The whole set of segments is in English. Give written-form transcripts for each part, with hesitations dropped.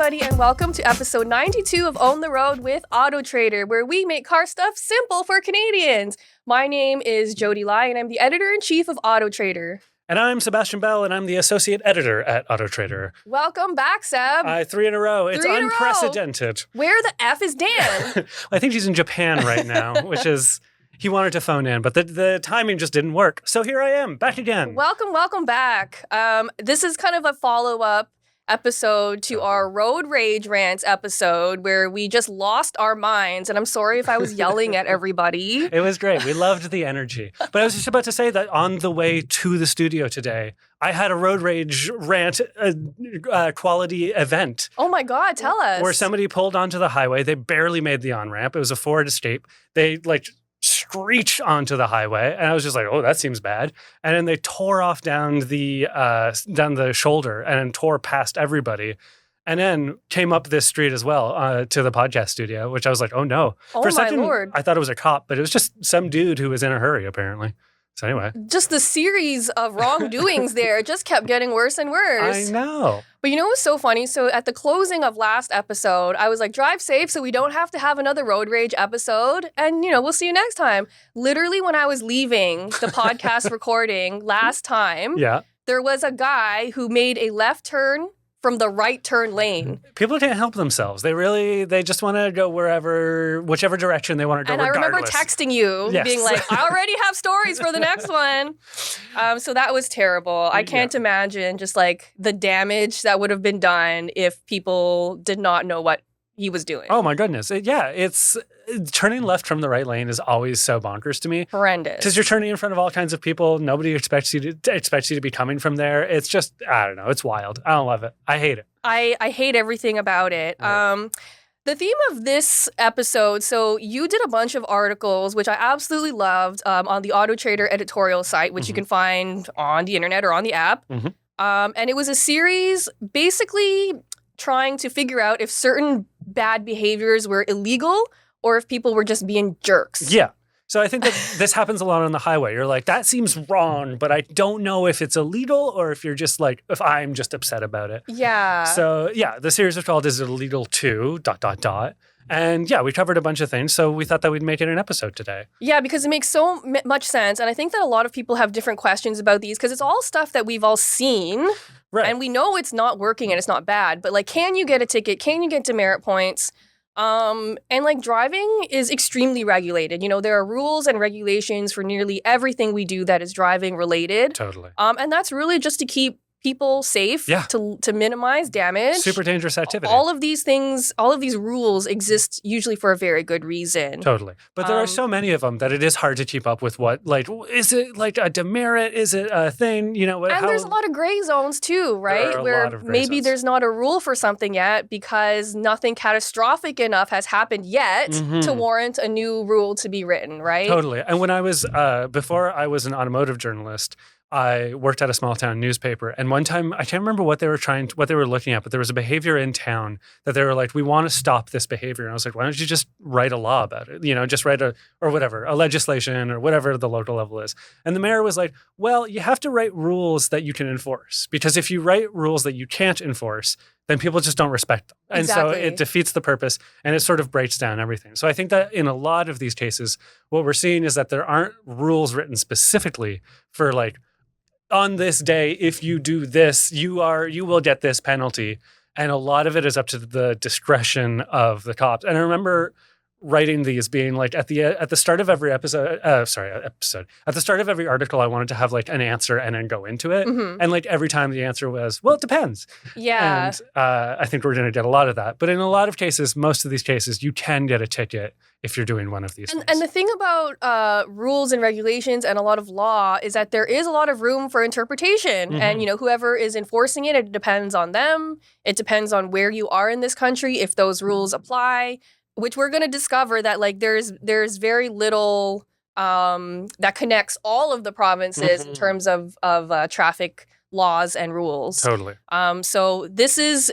everybody, and welcome to episode 92 of Own the Road with AutoTrader, where we make car stuff simple for Canadians. My name is Jodi Lai, and I'm the editor-in-chief of AutoTrader. And I'm Sébastien Bell, and I'm the associate editor at AutoTrader. Welcome back, Seb. 3 in a row. It's Three in a row. unprecedented. Where the F is Dan? I think he's in Japan right now, which is, he wanted to phone in, but the timing just didn't work. So here I am, back again. Welcome back. This is kind of a follow-up episode to our Road Rage Rants episode where we just lost our minds, and I'm sorry if I was yelling at everybody. It was great. We loved the energy. But I was just about to say that on the way to the studio today, I had a Road Rage Rant quality event. Oh my God, tell us. Where somebody pulled onto the highway. They barely made the on-ramp. It was a Ford Escape. They screeched onto the highway, and I was just like, oh, that seems bad. And then they tore off down the shoulder and then tore past everybody, and then came up this street as well to the podcast studio, which I was like, oh no. Oh, for a my second, Lord. I thought it was a cop, but it was just some dude who was in a hurry, apparently. So anyway. Just the series of wrongdoings there just kept getting worse and worse. I know. But you know what's so funny? So at the closing of last episode, I was like, drive safe so we don't have to have another Road Rage episode. And, we'll see you next time. Literally, when I was leaving the podcast recording last time, there was a guy who made a left turn from the right turn lane. People can't help themselves. They just want to go whichever direction they want to go, and regardless. I remember texting you, being like, I already have stories for the next one. So that was terrible. I can't imagine just the damage that would have been done if people did not know what he was doing. Oh my goodness. It's turning left from the right lane is always so bonkers to me. Horrendous. Because you're turning in front of all kinds of people. Nobody expects you to be coming from there. It's just, I don't know. It's wild. I don't love it. I hate it. I hate everything about it. Right. The theme of this episode, so you did a bunch of articles, which I absolutely loved, on the AutoTrader editorial site, which you can find on the internet or on the app. Mm-hmm. And it was a series basically trying to figure out if certain bad behaviors were illegal or if people were just being jerks. Yeah. So I think that this happens a lot on the highway. You're like, that seems wrong, but I don't know if it's illegal or if you're just if I'm just upset about it. Yeah. So the series was called Is It Illegal To... ... And we covered a bunch of things, so we thought that we'd make it an episode today. Yeah, because it makes so much sense. And I think that a lot of people have different questions about these because it's all stuff that we've all seen. Right. And we know it's not working and it's not bad. But can you get a ticket? Can you get demerit points? And driving is extremely regulated. There are rules and regulations for nearly everything we do that is driving related. Totally. And that's really just to keep people safe, to minimize damage. Super dangerous activity. All of these things, all of these rules exist usually for a very good reason. Totally. But there are so many of them that it is hard to keep up with what, is it a demerit? Is it a thing? And there's a lot of gray zones too, right? There are where a lot of gray zones. There's not a rule for something yet because nothing catastrophic enough has happened yet to warrant a new rule to be written, right? Totally. And when I was, before I was an automotive journalist, I worked at a small town newspaper, and one time I can't remember what they were looking at, but there was a behavior in town that they were like, "We want to stop this behavior." And I was like, "Why don't you just write a law about it? Just write a legislation or whatever the local level is." And the mayor was like, "Well, you have to write rules that you can enforce, because if you write rules that you can't enforce, then people just don't respect them, and so it defeats the purpose, and it sort of breaks down everything." So I think that in a lot of these cases, what we're seeing is that there aren't rules written specifically for on this day, if you do this, you will get this penalty. And a lot of it is up to the discretion of the cops. And I remember writing these being at the start of every episode, at the start of every article, I wanted to have an answer and then go into it. Mm-hmm. And every time the answer was, well, it depends. Yeah. And I think we're going to get a lot of that. But in a lot of cases, most of these cases, you can get a ticket if you're doing one of these things. And the thing about rules and regulations and a lot of law is that there is a lot of room for interpretation. Mm-hmm. And, whoever is enforcing it, it depends on them. It depends on where you are in this country, if those rules apply, which we're going to discover that there's very little that connects all of the provinces in terms of traffic laws and rules. Totally. So this is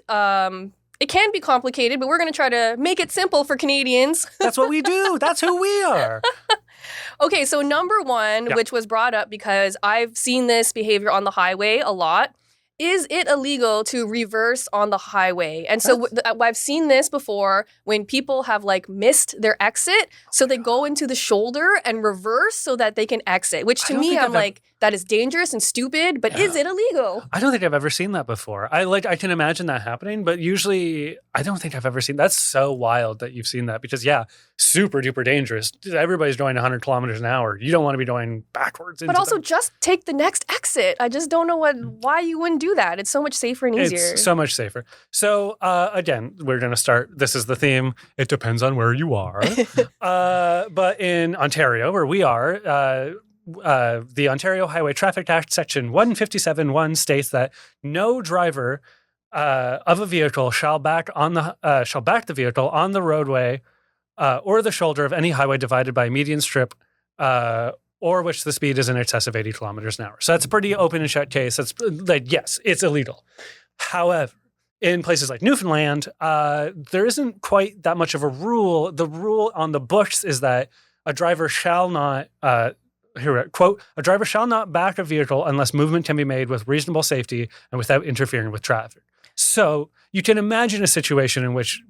it can be complicated, but we're going to try to make it simple for Canadians. That's what we do. That's who we are. Okay, so number one, which was brought up because I've seen this behavior on the highway a lot, is it illegal to reverse on the highway? And so I've seen this before when people have like missed their exit. So they go into the shoulder and reverse so that they can exit, which to me, I'm like, that is dangerous and stupid, but is it illegal? I don't think I've ever seen that before. I can imagine that happening, but usually I don't think I've ever seen. That's so wild that you've seen that because super duper dangerous. Everybody's going 100 kilometers an hour. You don't want to be going backwards. But also just take the next exit. I just don't know why you wouldn't do that. It's so much safer and easier. It's so much safer. So again, we're going to start. This is the theme. It depends on where you are. But in Ontario, where we are, the Ontario Highway Traffic Act Section 157(1) states that no driver of a vehicle shall back the vehicle on the roadway or the shoulder of any highway divided by a median strip or which the speed is in excess of 80 kilometers an hour. So that's a pretty open and shut case. That's like, yes, it's illegal. However, in places like Newfoundland, there isn't quite that much of a rule. The rule on the books is that a driver shall not quote, a driver shall not back a vehicle unless movement can be made with reasonable safety and without interfering with traffic. So you can imagine a situation in which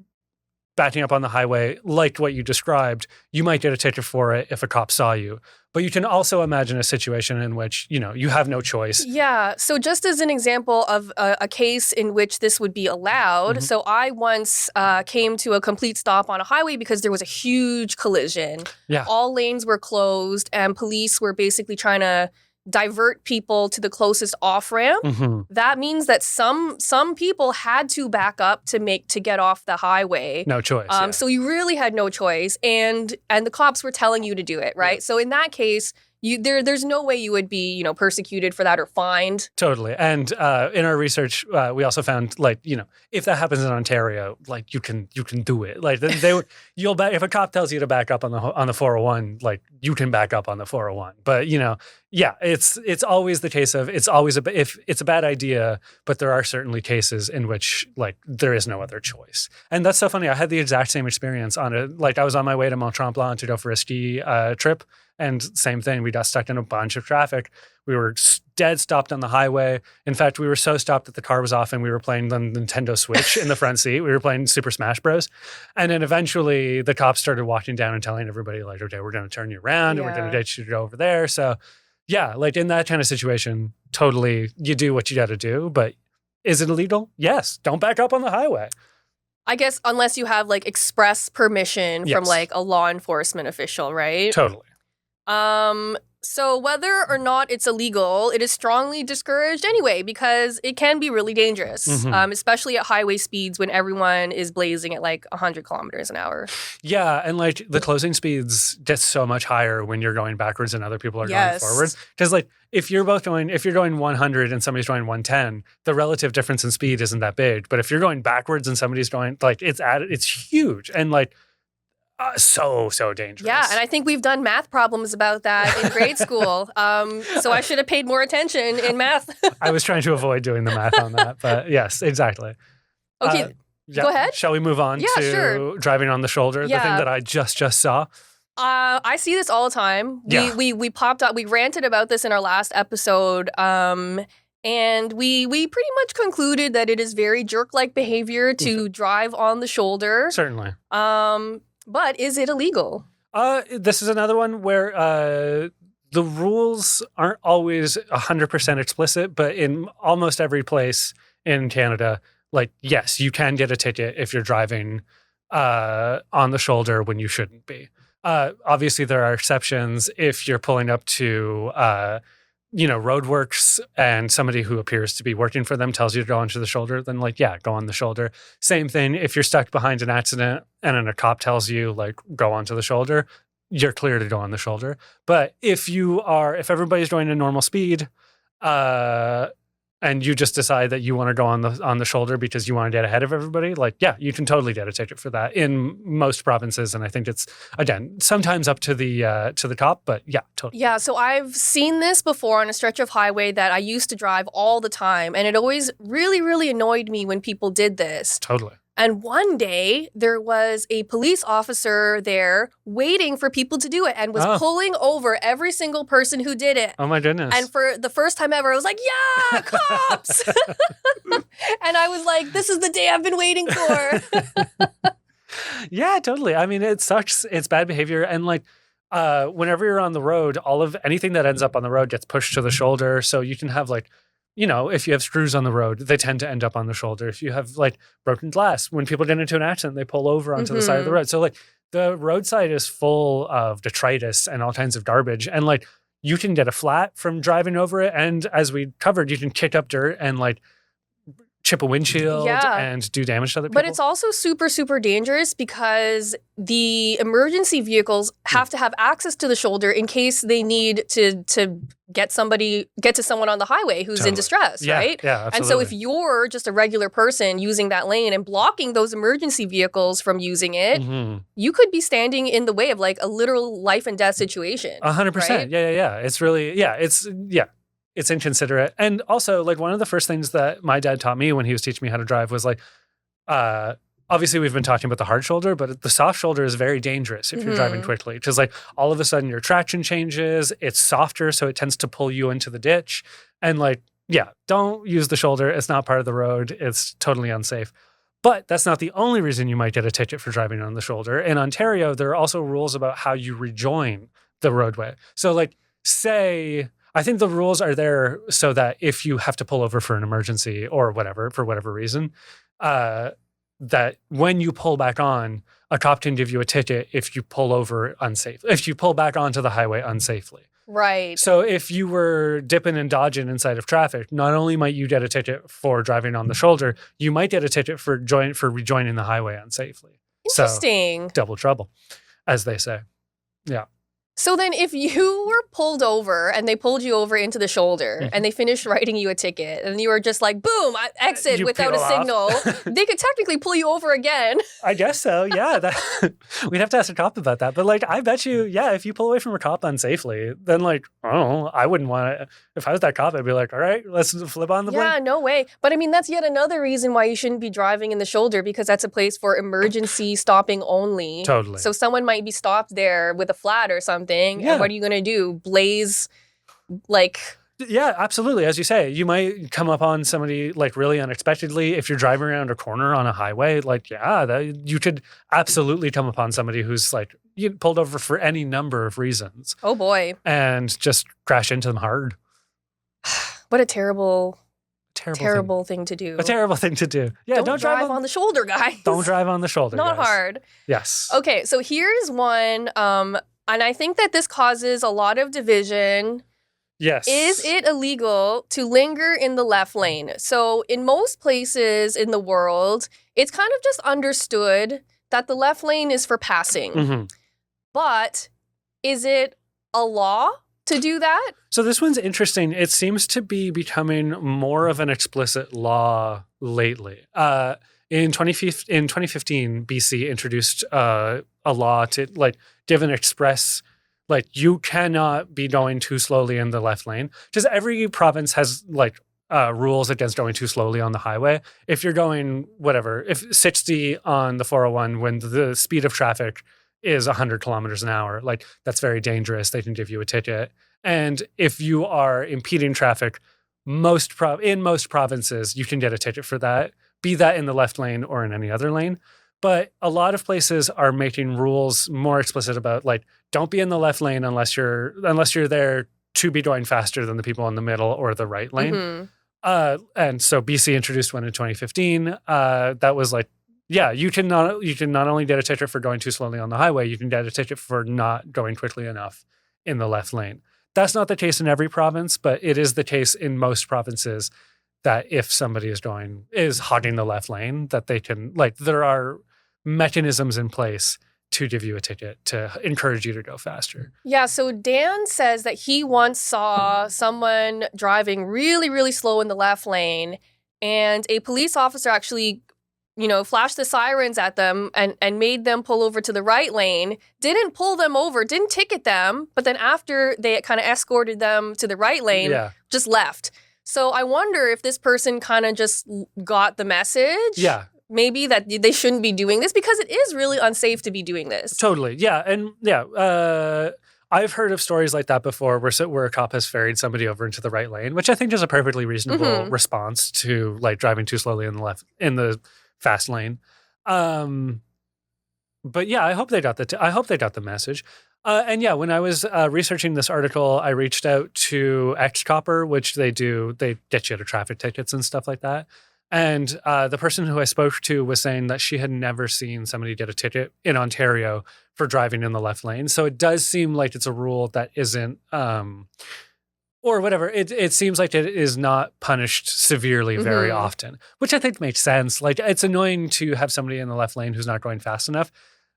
backing up on the highway, like what you described, you might get a ticket for it if a cop saw you. But you can also imagine a situation in which, you have no choice. Yeah. So just as an example of a case in which this would be allowed. So I once came to a complete stop on a highway because there was a huge collision. Yeah. All lanes were closed and police were basically trying to divert people to the closest off-ramp. That means that some people had to back up to get off the highway. No choice. So you really had no choice, and the cops were telling you to do it, right? So in that case, there's no way you would be, persecuted for that or fined. Totally. And in our research, we also found, if that happens in Ontario, you can do it. Like you'll back if a cop tells you to back up on the 401, you can back up on the 401. But it's always the case of if it's a bad idea, but there are certainly cases in which there is no other choice. And that's so funny. I had the exact same experience I was on my way to Mont Tremblant to go for a ski trip. And same thing, we got stuck in a bunch of traffic. We were dead stopped on the highway. In fact, we were so stopped that the car was off and we were playing the Nintendo Switch in the front seat. We were playing Super Smash Bros. And then eventually the cops started walking down and telling everybody okay, we're going to turn you around and we're going to get you to go over there. So yeah, in that kind of situation, totally you do what you got to do. But is it illegal? Yes. Don't back up on the highway. I guess unless you have express permission from a law enforcement official, right? Totally. So whether or not it's illegal, it is strongly discouraged anyway because it can be really dangerous, especially at highway speeds when everyone is blazing at 100 kilometers an hour. Yeah, and the closing speeds get so much higher when you're going backwards and other people are going forward. Because if you're going 100 and somebody's going 110, the relative difference in speed isn't that big. But if you're going backwards and somebody's going it's huge and so dangerous. Yeah, and I think we've done math problems about that in grade school. So I should have paid more attention in math. I was trying to avoid doing the math on that, but yes, exactly. Okay, go ahead. Shall we move on to driving on the shoulder, the thing that I just saw? I see this all the time. We popped up. We ranted about this in our last episode. And we pretty much concluded that it is very jerk-like behavior to drive on the shoulder. Certainly. But is it illegal? This is another one where the rules aren't always 100% explicit, but in almost every place in Canada, yes, you can get a ticket if you're driving on the shoulder when you shouldn't be. Obviously, there are exceptions if you're pulling up to roadworks and somebody who appears to be working for them tells you to go onto the shoulder, then go on the shoulder. Same thing if you're stuck behind an accident and then a cop tells you go onto the shoulder, you're clear to go on the shoulder. But if everybody's going at normal speed, and you just decide that you want to go on the shoulder because you want to get ahead of everybody, you can totally get a ticket for that in most provinces. And I think it's, again, sometimes up to the cop, but yeah, totally. Yeah, so I've seen this before on a stretch of highway that I used to drive all the time, and it always really, really annoyed me when people did this. Totally. And one day there was a police officer there waiting for people to do it and was pulling over every single person who did it. Oh my goodness. And for the first time ever, I was like, yeah, cops. And I was like, this is the day I've been waiting for. Yeah, totally. I mean, it sucks. It's bad behavior. And like, whenever you're on the road, anything that ends up on the road gets pushed to the shoulder. So you can have like, if you have screws on the road, they tend to end up on the shoulder. If you have like broken glass, when people get into an accident, they pull over onto the side of the road. So like the roadside is full of detritus and all kinds of garbage. And like you can get a flat from driving over it. And as we covered, you can kick up dirt and like chip a windshield and do damage to other people. But it's also super, super dangerous because the emergency vehicles have to have access to the shoulder in case they need to get to someone on the highway who's in distress, right? Yeah, absolutely. And so if you're just a regular person using that lane and blocking those emergency vehicles from using it, you could be standing in the way of like a literal life and death situation. 100%. Right? Yeah. It's really, it's inconsiderate. And also, like, one of the first things that my dad taught me when he was teaching me how to drive was like, obviously we've been talking about the hard shoulder, but the soft shoulder is very dangerous if you're driving quickly. Because like all of a sudden your traction changes, it's softer, so it tends to pull you into the ditch. And like, don't use the shoulder. It's not part of the road. It's totally unsafe. But that's not the only reason you might get a ticket for driving on the shoulder. In Ontario, there are also rules about how you rejoin the roadway. So like, I think the rules are there so that if you have to pull over for an emergency or whatever, for whatever reason, that when you pull back on, a cop can give you a ticket if you pull over if you pull back onto the highway unsafely. Right. So if you were dipping and dodging inside of traffic, not only might you get a ticket for driving on the shoulder, you might get a ticket for rejoining the highway unsafely. Interesting. So, double trouble, as they say. Yeah. So then if you were pulled over and they pulled you over into the shoulder and they finished writing you a ticket and you were just like, boom, exit You without a peel signal, off. they could technically pull you over again. I guess so. Yeah. We'd have to ask a cop about that. But like, I bet you, if you pull away from a cop unsafely, then like, I wouldn't want to. If I was that cop, I'd be like, all right, let's flip on the Yeah, blink. no way. But I mean, that's yet another reason why you shouldn't be driving in the shoulder because that's a place for emergency stopping only. Totally. So someone might be stopped there with a flat or something. Yeah. And what are you going to do? Blaze like... Yeah, absolutely. As you say, you might come upon somebody like really unexpectedly. If you're driving around a corner on a highway, like, you could absolutely come upon somebody who's like, you pulled over for any number of reasons. Oh boy. And just crash into them hard. What a terrible thing to do. A terrible thing to do. Yeah, don't drive on the shoulder, guys. Don't drive on the shoulder, Not guys. hard. Yes. Okay, so here's one, and I think that this causes a lot of division. Yes. Is it illegal to linger in the left lane? So in most places in the world, it's kind of just understood that the left lane is for passing. Mm-hmm. But is it a law to do that? So this one's interesting. It seems to be becoming more of an explicit law lately. In 2015, BC introduced a law to like give an express, like you cannot be going too slowly in the left lane. Just every province has like rules against going too slowly on the highway. If you're going if 60 on the 401 when the speed of traffic is 100 kilometers an hour, like that's very dangerous. They can give you a ticket. And if you are impeding traffic, in most provinces, you can get a ticket for that, be that in the left lane or in any other lane. But a lot of places are making rules more explicit about like, don't be in the left lane unless you're there to be going faster than the people in the middle or the right lane. Mm-hmm. And so BC introduced one in 2015. That was like, you can not only get a ticket for going too slowly on the highway, you can get a ticket for not going quickly enough in the left lane. That's not the case in every province, but it is the case in most provinces that if somebody is hogging the left lane, that they can, like, there are mechanisms in place to give you a ticket to encourage you to go faster. Yeah, so Dan says that he once saw someone driving really, really slow in the left lane, and a police officer actually flashed the sirens at them and made them pull over to the right lane, didn't pull them over, didn't ticket them, but then after they kind of escorted them to the right lane, just left. So I wonder if this person kind of just got the message. Yeah. maybe that they shouldn't be doing this because it is really unsafe to be doing this. Totally. Yeah. And I've heard of stories like that before where a cop has ferried somebody over into the right lane, which I think is a perfectly reasonable response to like driving too slowly in the fast lane. But yeah, I hope they got the message. And yeah, when I was researching this article, I reached out to X-Copper, which they get you out of traffic tickets and stuff like that. And the person who I spoke to was saying that she had never seen somebody get a ticket in Ontario for driving in the left lane. So it does seem like it's a rule that isn't, or whatever. It seems like it is not punished severely very often, which I think makes sense. Like, it's annoying to have somebody in the left lane who's not going fast enough.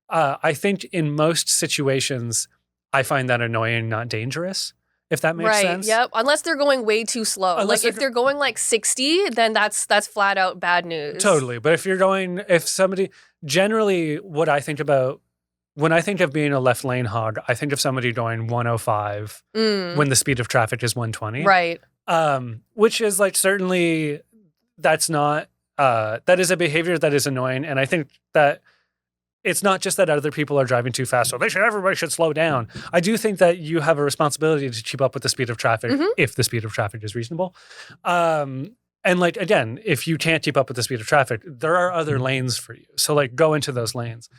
I think in most situations, I find that annoying, not dangerous. If that makes sense. Yep. Unless they're going way too slow. Like if they're going like 60, then that's flat out bad news. Totally. But generally what I think about when I think of being a left lane hog, I think of somebody going 105 when the speed of traffic is 120. Right. Which is like certainly that is a behavior that is annoying. And I think that it's not just that other people are driving too fast, so everybody should slow down. I do think that you have a responsibility to keep up with the speed of traffic if the speed of traffic is reasonable. And like, again, if you can't keep up with the speed of traffic, there are other lanes for you. So like go into those lanes.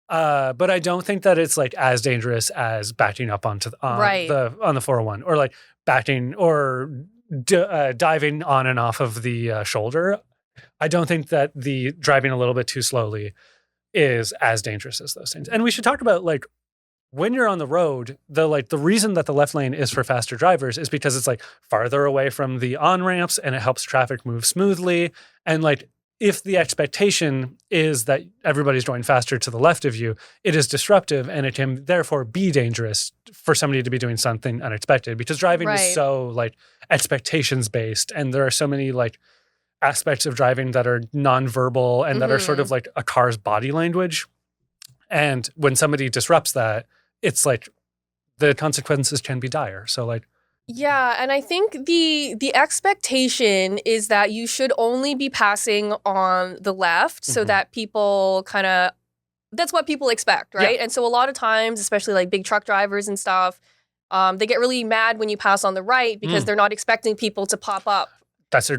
But I don't think that it's like as dangerous as backing up on the 401 or like backing or diving on and off of the shoulder. I don't think that the driving a little bit too slowly is as dangerous as those things. And we should talk about like when you're on the road, the reason that the left lane is for faster drivers is because it's like farther away from the on-ramps and it helps traffic move smoothly. And like if the expectation is that everybody's going faster to the left of you, it is disruptive and it can therefore be dangerous for somebody to be doing something unexpected because driving is so like expectations based and there are so many like aspects of driving that are nonverbal and that are sort of like a car's body language. And when somebody disrupts that, it's like the consequences can be dire. So like, yeah, and I think the expectation is that you should only be passing on the left so that people that's what people expect, right? Yeah. And so a lot of times, especially like big truck drivers and stuff, they get really mad when you pass on the right because they're not expecting people to pop up.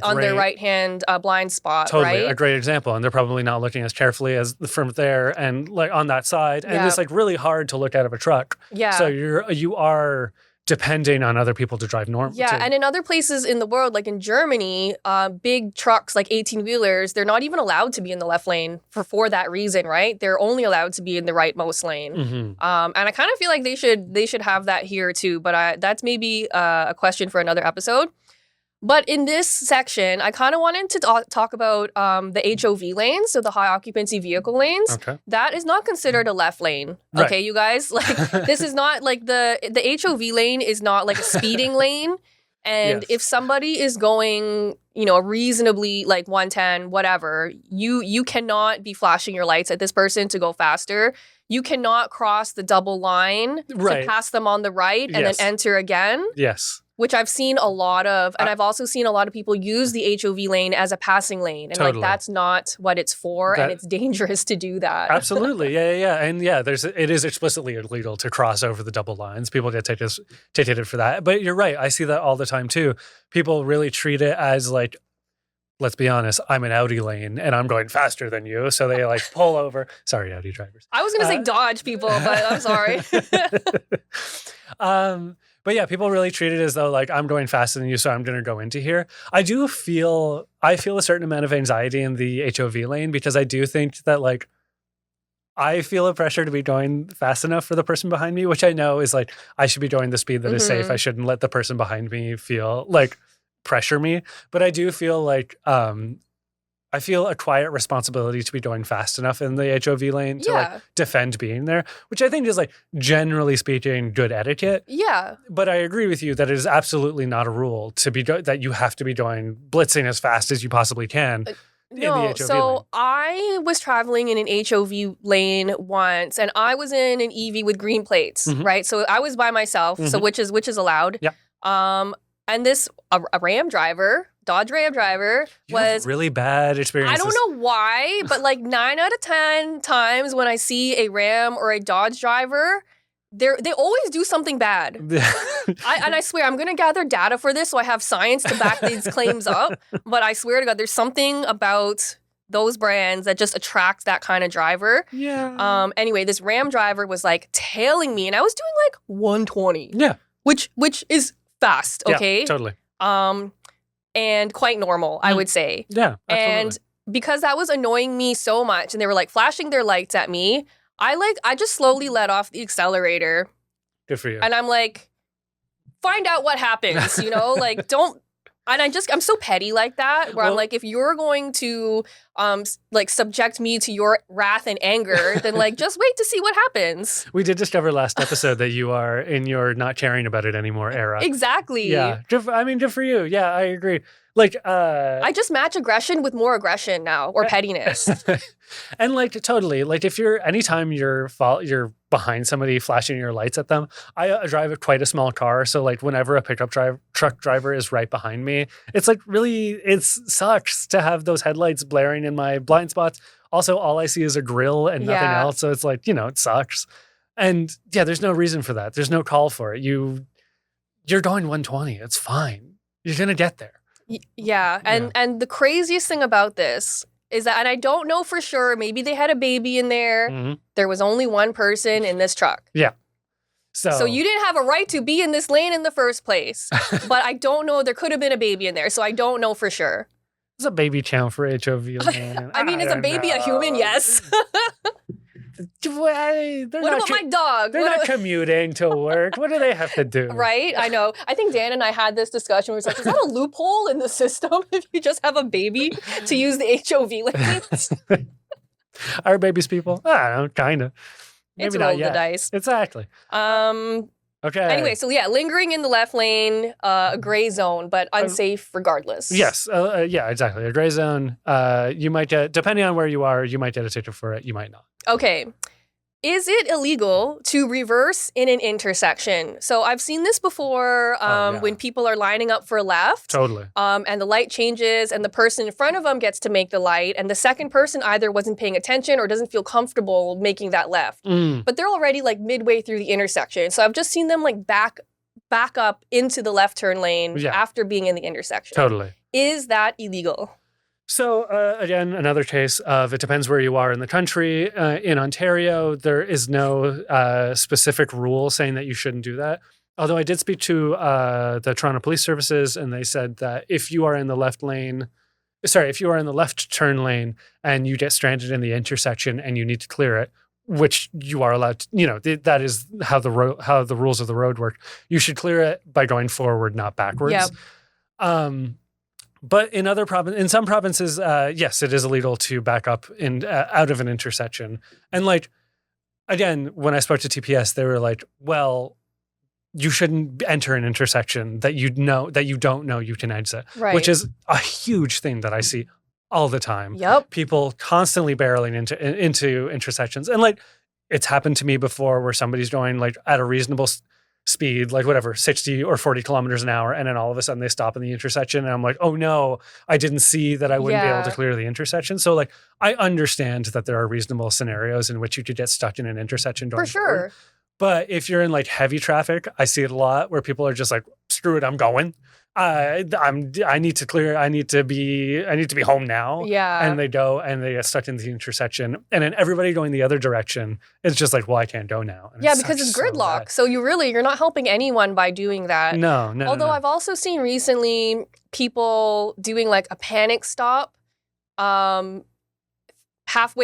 On their right-hand blind spot, totally, right? A great example. And they're probably not looking as carefully as from there and like on that side. And it's like really hard to look out of a truck. Yeah. So you are depending on other people to drive normal. Yeah, and in other places in the world, like in Germany, big trucks like 18-wheelers, they're not even allowed to be in the left lane for that reason, right? They're only allowed to be in the rightmost lane. And I kind of feel like they should have that here too, but that's maybe a question for another episode. But in this section, I kind of wanted to talk about the HOV lanes, so the high occupancy vehicle lanes. Okay. That is not considered a left lane. Okay, you guys? Like this is not like the HOV lane is not like a speeding lane. And if somebody is going, reasonably like 110, whatever, you cannot be flashing your lights at this person to go faster. You cannot cross the double line to pass them on the right and then enter again. Yes. Which I've seen a lot of, and I've also seen a lot of people use the HOV lane as a passing lane. And like that's not what it's for, and it's dangerous to do that. Absolutely. Yeah. And yeah, it is explicitly illegal to cross over the double lines. People get ticketed for that. But you're right. I see that all the time too. People really treat it as like, let's be honest, I'm an Audi lane and I'm going faster than you. So they like pull over. Sorry, Audi drivers. I was going to say dodge people, but I'm sorry. But yeah, people really treat it as though like I'm going faster than you, so I'm going to go into here. I feel a certain amount of anxiety in the HOV lane because I do think that like I feel a pressure to be going fast enough for the person behind me, which I know is like I should be going the speed that is safe. I shouldn't let the person behind me feel like pressure me. But I do feel like I feel a quiet responsibility to be going fast enough in the HOV lane to like defend being there, which I think is like generally speaking good etiquette. Yeah. But I agree with you that it is absolutely not a rule to be that you have to be blitzing as fast as you possibly can. No, so I was traveling in an HOV lane once, and I was in an EV with green plates, right? So I was by myself, so which is allowed. Yeah. And a Ram driver Dodge Ram driver You have was really bad experiences. I don't know why, but like 9 out of 10 times when I see a Ram or a Dodge driver, they always do something bad. I swear, I'm going to gather data for this so I have science to back these claims up. But I swear to God, there's something about those brands that just attracts that kind of driver. Yeah. Anyway, this Ram driver was like tailing me, and I was doing like 120. Yeah. Which is fast, okay? Yeah, totally. And quite normal, I would say. Yeah, absolutely. And because that was annoying me so much, and they were like flashing their lights at me, I just slowly let off the accelerator. Good for you. And I'm like, find out what happens, like don't. And I'm so petty like that, where I'm like, if you're going to like subject me to your wrath and anger, then like just wait to see what happens. We did discover last episode that you are in your not caring about it anymore era. Exactly. Yeah. Good for you. Yeah, I agree. Like, I just match aggression with more aggression now, or pettiness. And like, totally. Like, if anytime you're behind somebody flashing your lights at them, I drive quite a small car. So like, whenever a truck driver is right behind me, it's like it sucks to have those headlights blaring in my blind spots. Also, all I see is a grill and nothing else. So it's like, it sucks. And yeah, there's no reason for that. There's no call for it. You're going 120. It's fine. You're going to get there. Yeah. And the craziest thing about this is that, and I don't know for sure, maybe they had a baby in there. Mm-hmm. There was only one person in this truck. Yeah. So you didn't have a right to be in this lane in the first place. But I don't know. There could have been a baby in there. So I don't know for sure. It's a baby count for HOV Lane. I mean, is a baby a human? Yes. What about my dog? They're not commuting to work. What do they have to do? Right? I know. I think Dan and I had this discussion where it's like, is that a loophole in the system if you just have a baby to use the HOV lanes? Are babies people? I don't know, kind of. It's rolled the dice. Exactly. Okay. Anyway, so yeah, lingering in the left lane, a gray zone, but unsafe regardless. Yes. Yeah, exactly. A gray zone. You might get, depending on where you are, you might get a ticket for it. You might not. Okay. Is it illegal to reverse in an intersection? So I've seen this before when people are lining up for a left. Totally. And the light changes and the person in front of them gets to make the light. And the second person either wasn't paying attention or doesn't feel comfortable making that left. But they're already like midway through the intersection. So I've just seen them like back up into the left turn lane after being in the intersection. Totally. Is that illegal? So, again, another case of it depends where you are in the country. In Ontario, there is no specific rule saying that you shouldn't do that. Although I did speak to the Toronto Police Services, and they said that if you are in the left turn lane and you get stranded in the intersection and you need to clear it, which you are allowed to, that is how the rules of the road work. You should clear it by going forward, not backwards. Yep. But in some provinces, yes, it is illegal to back up out of an intersection. And like, again, when I spoke to TPS, they were like, well, you shouldn't enter an intersection that you don't know you can exit, which is a huge thing that I see all the time. Yep. People constantly barreling into intersections. And like, it's happened to me before where somebody's going like at a reasonable speed, like whatever, 60 or 40 kilometers an hour. And then all of a sudden they stop in the intersection. And I'm like, oh no, I didn't see that I wouldn't be able to clear the intersection. So like, I understand that there are reasonable scenarios in which you could get stuck in an intersection going forward. But if you're in like heavy traffic, I see it a lot where people are just like, screw it, I'm going. I need to clear. I need to be home now. Yeah. And they go and they get stuck in the intersection. And then everybody going the other direction is just like, well, I can't go now. And because it's gridlock. So you're not helping anyone by doing that. No. Although I've also seen recently people doing like a panic stop halfway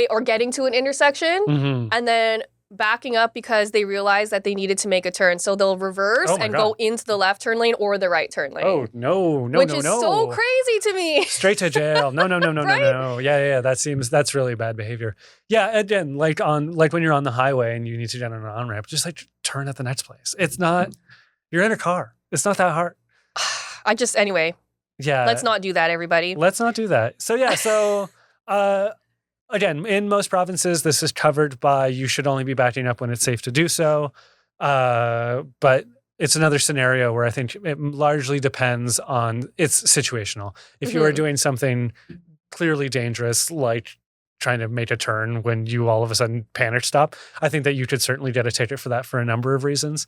or getting to an intersection and then backing up because they realize that they needed to make a turn. So they'll reverse and go into the left turn lane or the right turn lane. Oh, no. Which is so crazy to me. Straight to jail. No. No. Yeah. That's really bad behavior. Yeah. Again, like when you're on the highway and you need to get on an on-ramp, just like turn at the next place. It's not, you're in a car. It's not that hard. Anyway. Yeah. Let's not do that, everybody. Let's not do that. So yeah. Again, in most provinces, this is covered by you should only be backing up when it's safe to do so. But it's another scenario where I think it largely depends on, it's situational. If you are doing something clearly dangerous, like trying to make a turn when you all of a sudden panic stop, I think that you could certainly get a ticket for that for a number of reasons.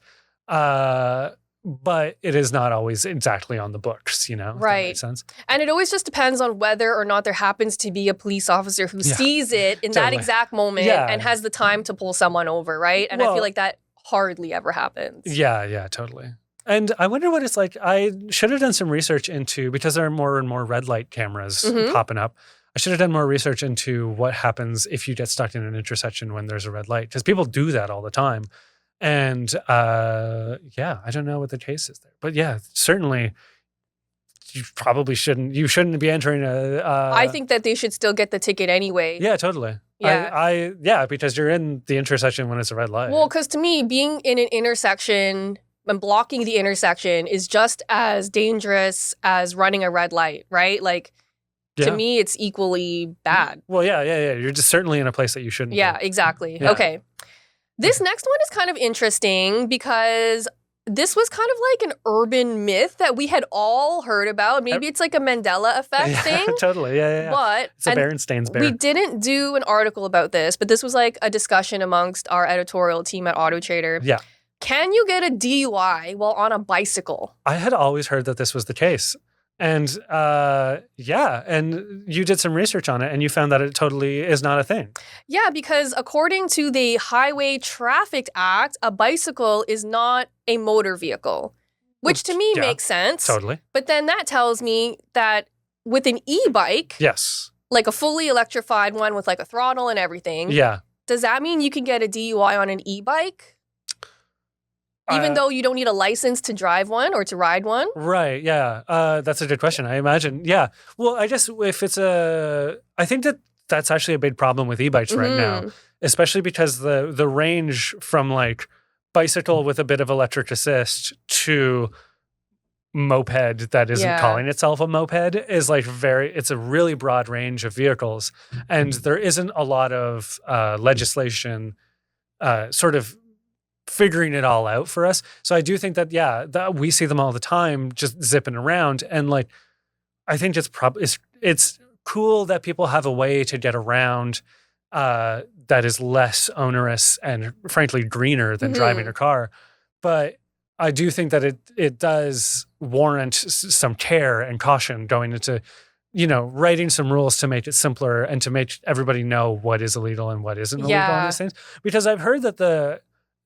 But it is not always exactly on the books, you know? If that makes sense. And it always just depends on whether or not there happens to be a police officer who sees it in that exact moment and has the time to pull someone over, right? And I feel like that hardly ever happens. Yeah, totally. And I wonder what it's like. I should have done some research into, because there are more and more red light cameras popping up, I should have done more research into what happens if you get stuck in an intersection when there's a red light, because people do that all the time. And I don't know what the case is there. But yeah, certainly you shouldn't be entering I think that they should still get the ticket anyway. Yeah, totally. Yeah. Because you're in the intersection when it's a red light. Well, because to me, being in an intersection and blocking the intersection is just as dangerous as running a red light, right? Like, to me, it's equally bad. Well, yeah. You're just certainly in a place that you shouldn't be. Exactly. Yeah. Okay. This next one is kind of interesting because this was kind of like an urban myth that we had all heard about. Maybe it's like a Mandela effect thing. Totally. Yeah. But it's a Berenstain's bear. We didn't do an article about this, but this was like a discussion amongst our editorial team at AutoTrader. Yeah. Can you get a DUI while on a bicycle? I had always heard that this was the case. And and you did some research on it and you found that it totally is not a thing. Yeah, because according to the Highway Traffic Act, a bicycle is not a motor vehicle, which to me makes sense. Totally. But then that tells me that with an e-bike, like a fully electrified one with like a throttle and everything, does that mean you can get a DUI on an e-bike? Even though you don't need a license to drive one or to ride one? Right, yeah. That's a good question, I imagine. Yeah. Well, I guess if it's I think that's actually a big problem with e-bikes right now, especially because the range from like bicycle with a bit of electric assist to moped that isn't calling itself a moped is like it's a really broad range of vehicles. And there isn't a lot of legislation sort of figuring it all out for us. So I do think that, that we see them all the time just zipping around. And like, I think it's cool that people have a way to get around that is less onerous and frankly greener than driving a car. But I do think that it does warrant some care and caution going into, writing some rules to make it simpler and to make everybody know what is illegal and what isn't illegal in these things. Because I've heard that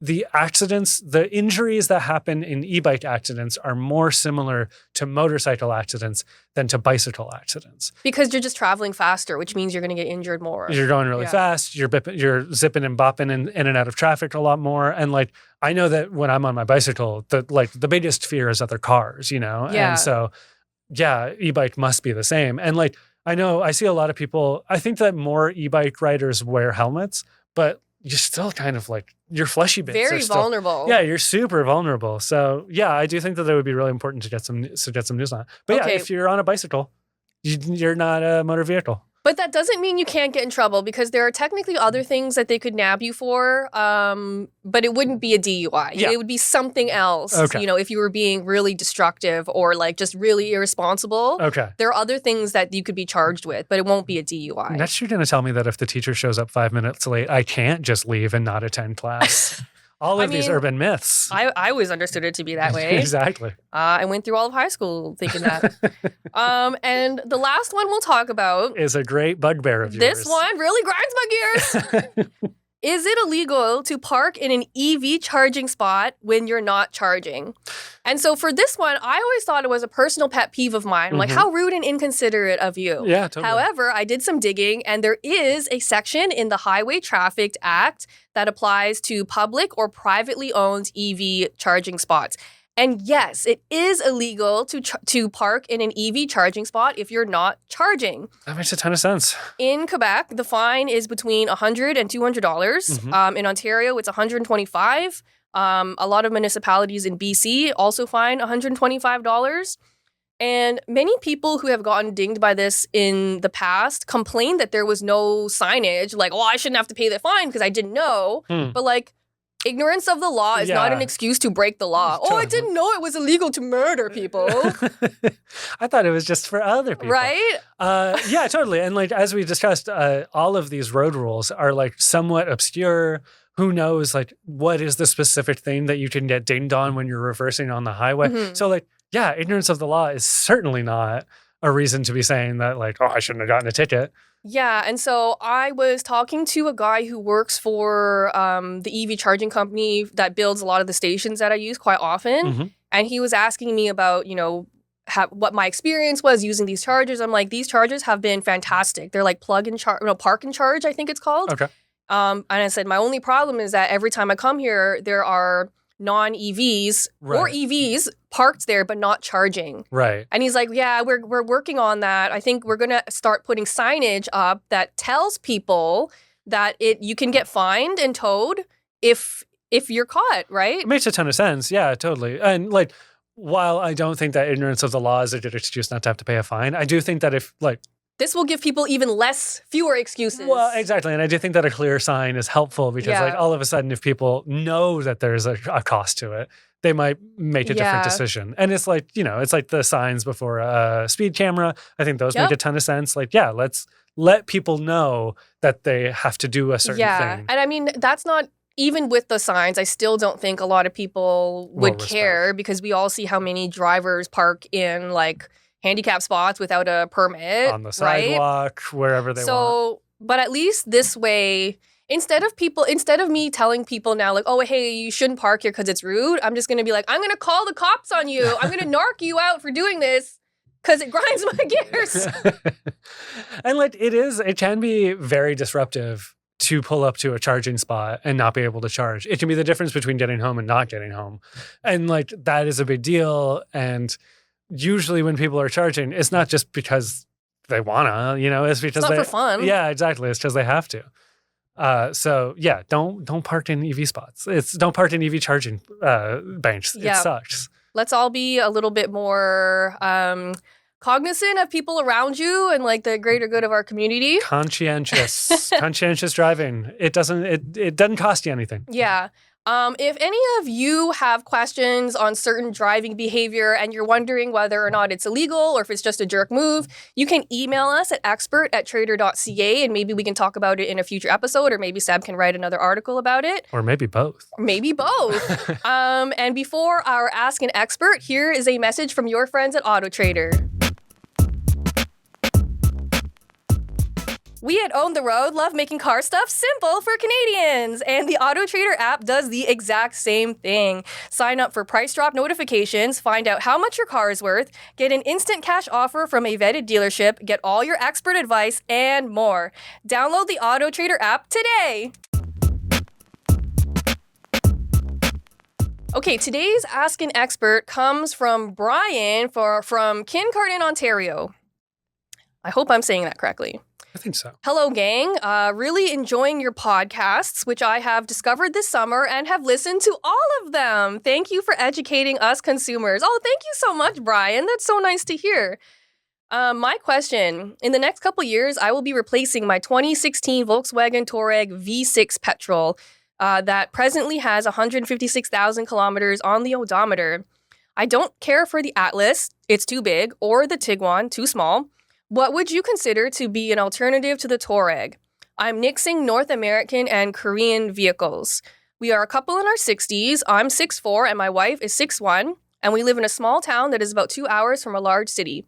the accidents, the injuries that happen in e-bike accidents are more similar to motorcycle accidents than to bicycle accidents. Because you're just traveling faster, which means you're going to get injured more. You're going really fast. You're zipping and bopping in and out of traffic a lot more. And like, I know that when I'm on my bicycle, the biggest fear is other cars, Yeah. And so, e-bike must be the same. And like, I see a lot of people, I think that more e-bike riders wear helmets, but you're still kind of like, your fleshy bits very vulnerable. Yeah, you're super vulnerable. So yeah, I do think that it would be really important to get some news on it. But if you're on a bicycle, you're not a motor vehicle. But that doesn't mean you can't get in trouble because there are technically other things that they could nab you for, but it wouldn't be a DUI. Yeah. It would be something else, if you were being really destructive or like just really irresponsible. Okay. There are other things that you could be charged with, but it won't be a DUI. Next, you're going to tell me that if the teacher shows up 5 minutes late, I can't just leave and not attend class. All of these urban myths. I always understood it to be that way. Exactly. I went through all of high school thinking that. And the last one we'll talk about is a great bugbear of yours. This one really grinds my gears. Is it illegal to park in an EV charging spot when you're not charging? And so for this one, I always thought it was a personal pet peeve of mine. Like, how rude and inconsiderate of you. Yeah, totally. However, I did some digging, and there is a section in the Highway Traffic Act that applies to public or privately owned EV charging spots. And yes, it is illegal to park in an EV charging spot if you're not charging. That makes a ton of sense. In Quebec, the fine is between $100 and $200. In Ontario, it's $125. A lot of municipalities in BC also fine $125. And many people who have gotten dinged by this in the past complained that there was no signage. Like, I shouldn't have to pay the fine because I didn't know. But like, ignorance of the law is not an excuse to break the law. Totally. Oh, I didn't know it was illegal to murder people. I thought it was just for other people. Right? Yeah, totally. And like, as we discussed, all of these road rules are like somewhat obscure. Who knows, like, what is the specific thing that you can get dinged on when you're reversing on the highway? Mhm. So like, yeah, ignorance of the law is certainly not a reason to be saying that like, oh, I shouldn't have gotten a ticket. Yeah, and so I was talking to a guy who works for the EV charging company that builds a lot of the stations that I use quite often. Mhm. And he was asking me about, what my experience was using these chargers. I'm like, these chargers have been fantastic. They're like park and charge, I think it's called. Okay. And I said, my only problem is that every time I come here, there are non-EVs or Right. EVs parked there but not charging. Right. And he's like, yeah, we're working on that. I think we're going to start putting signage up that tells people that you can get fined and towed if you're caught, right? It makes a ton of sense. Yeah, totally. And like, while I don't think that ignorance of the law is a good excuse not to have to pay a fine, I do think that if like, this will give people even fewer excuses. well, exactly. And I do think that a clear sign is helpful because like all of a sudden, if people know that there's a cost to it, they might make a different decision. And it's like, it's like the signs before a speed camera. I think those make a ton of sense. Like, yeah, let's let people know that they have to do a certain thing. And I mean, that's not, even with the signs, I still don't think a lot of people would care because we all see how many drivers park in like handicap spots without a permit. On the sidewalk, wherever they want. But at least this way, instead of me telling people now like, oh, hey, you shouldn't park here because it's rude, I'm just going to be like, I'm going to call the cops on you. I'm going to narc you out for doing this because it grinds my gears. And like, it can be very disruptive to pull up to a charging spot and not be able to charge. It can be the difference between getting home and not getting home. And like, that is a big deal. And usually when people are charging, it's not just because they wanna, it's because it's not for fun. Yeah, exactly. It's because they have to. So yeah, don't park in EV spots. Don't park in EV charging banks. Yeah. It sucks. Let's all be a little bit more cognizant of people around you and like the greater good of our community. Conscientious driving. It doesn't cost you anything. Yeah. If any of you have questions on certain driving behavior and you're wondering whether or not it's illegal or if it's just a jerk move, you can email us at expert@trader.ca and maybe we can talk about it in a future episode, or maybe Seb can write another article about it. Or maybe both. And before our Ask an Expert, here is a message from your friends at AutoTrader. We at Own the Road love making car stuff simple for Canadians, and the AutoTrader app does the exact same thing. Sign up for price drop notifications, find out how much your car is worth, get an instant cash offer from a vetted dealership, get all your expert advice, and more. Download the AutoTrader app today. Okay, today's Ask an Expert comes from Brian from Kincardine, Ontario. I hope I'm saying that correctly. I think so. Hello, gang. Really enjoying your podcasts, which I have discovered this summer and have listened to all of them. Thank you for educating us consumers. Oh, thank you so much, Brian. That's so nice to hear. My question, in the next couple years, I will be replacing my 2016 Volkswagen Touareg V6 petrol that presently has 156,000 kilometers on the odometer. I don't care for the Atlas, it's too big, or the Tiguan, too small. What would you consider to be an alternative to the Touareg? I'm nixing North American and Korean vehicles. We are a couple in our 60s. I'm 6'4", and my wife is 6'1", and we live in a small town that is about 2 hours from a large city.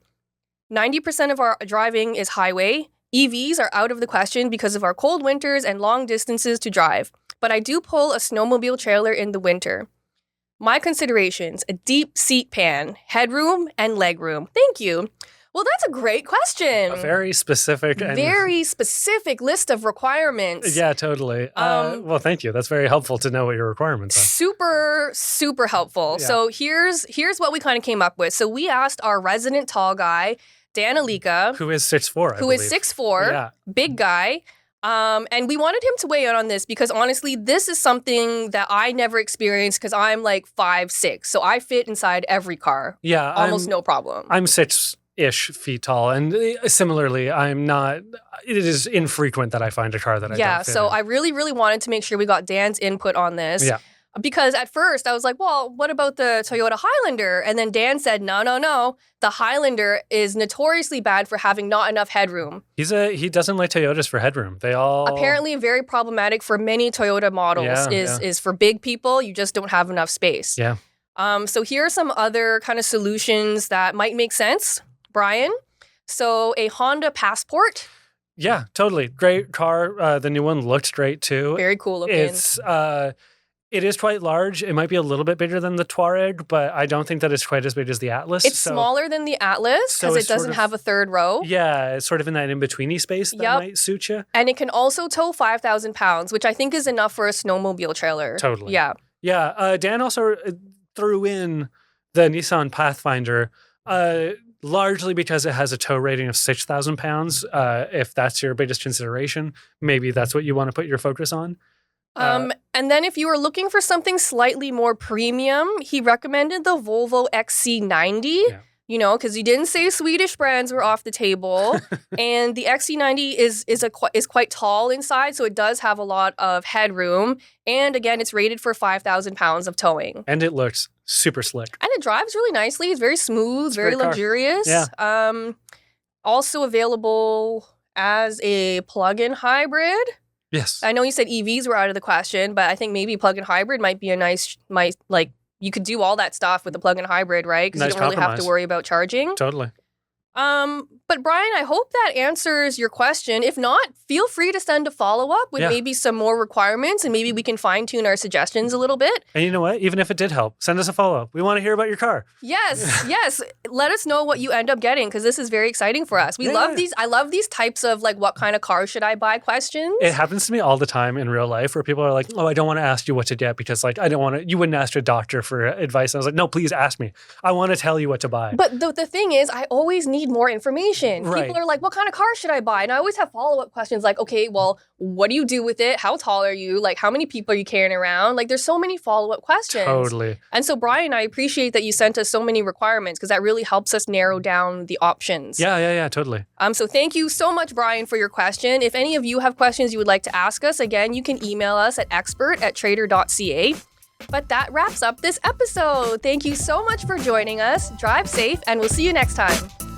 90% of our driving is highway. EVs are out of the question because of our cold winters and long distances to drive. But I do pull a snowmobile trailer in the winter. My considerations, a deep seat pan, headroom, and legroom. Thank you. Well, that's a great question. A very specific list of requirements. Yeah, totally. Well, thank you. That's very helpful to know what your requirements are. Super, super helpful. Yeah. So here's what we kind of came up with. So we asked our resident tall guy, Dan Alika. Who is 6'4", Who is 6'4", big guy. And we wanted him to weigh in on this because honestly, this is something that I never experienced because I'm like 5'6". So I fit inside every car. Yeah. Almost no problem. I'm 6-ish feet tall. And similarly, I'm not, it is infrequent that I find a car that I don't fit so in. I really, really wanted to make sure we got Dan's input on this. Yeah. Because at first I was like, well, what about the Toyota Highlander? And then Dan said, no. The Highlander is notoriously bad for having not enough headroom. He doesn't like Toyotas for headroom. They all apparently very problematic for many Toyota models is for big people. You just don't have enough space. Yeah. So here are some other kind of solutions that might make sense, Brian. So a Honda Passport. Yeah, totally. Great car. The new one looked great too. Very cool looking. It is quite large. It might be a little bit bigger than the Touareg, but I don't think that it's quite as big as the Atlas. It's smaller than the Atlas because it doesn't have a third row. Yeah, it's sort of in that in-betweeny space that might suit you. And it can also tow 5,000 pounds, which I think is enough for a snowmobile trailer. Totally. Yeah. Yeah. Dan also threw in the Nissan Pathfinder, largely because it has a tow rating of 6,000 pounds. If that's your biggest consideration, maybe that's what you want to put your focus on. And then if you were looking for something slightly more premium, he recommended the Volvo XC90, because he didn't say Swedish brands were off the table. And the XC90 is quite tall inside, so it does have a lot of headroom. And again, it's rated for 5,000 pounds of towing. And it looks super slick. And it drives really nicely. It's very smooth, very luxurious. Yeah. Also available as a plug-in hybrid. Yes. I know you said EVs were out of the question, but I think maybe plug-in hybrid might be a nice, you could do all that stuff with the plug-in hybrid, right? Because you don't really have to worry about charging. Totally. But Brian, I hope that answers your question. If not, feel free to send a follow-up with maybe some more requirements, and maybe we can fine-tune our suggestions a little bit. And you know what? Even if it did help, send us a follow-up. We want to hear about your car. Yes. Let us know what you end up getting, because this is very exciting for us. We love these. I love these types of what kind of car should I buy questions. It happens to me all the time in real life where people are like, oh, I don't want to ask you what to get because I don't want to, you wouldn't ask a doctor for advice. And I was like, no, please ask me. I want to tell you what to buy. But the thing is, I always need more information. Right. People are like, what kind of car should I buy? And I always have follow-up questions like, okay, well, what do you do with it? How tall are you? How many people are you carrying around? There's so many follow-up questions. Totally. And so, Brian, I appreciate that you sent us so many requirements because that really helps us narrow down the options. Yeah, totally. So thank you so much, Brian, for your question. If any of you have questions you would like to ask us, again, you can email us at expert@trader.ca. But that wraps up this episode. Thank you so much for joining us. Drive safe, and we'll see you next time.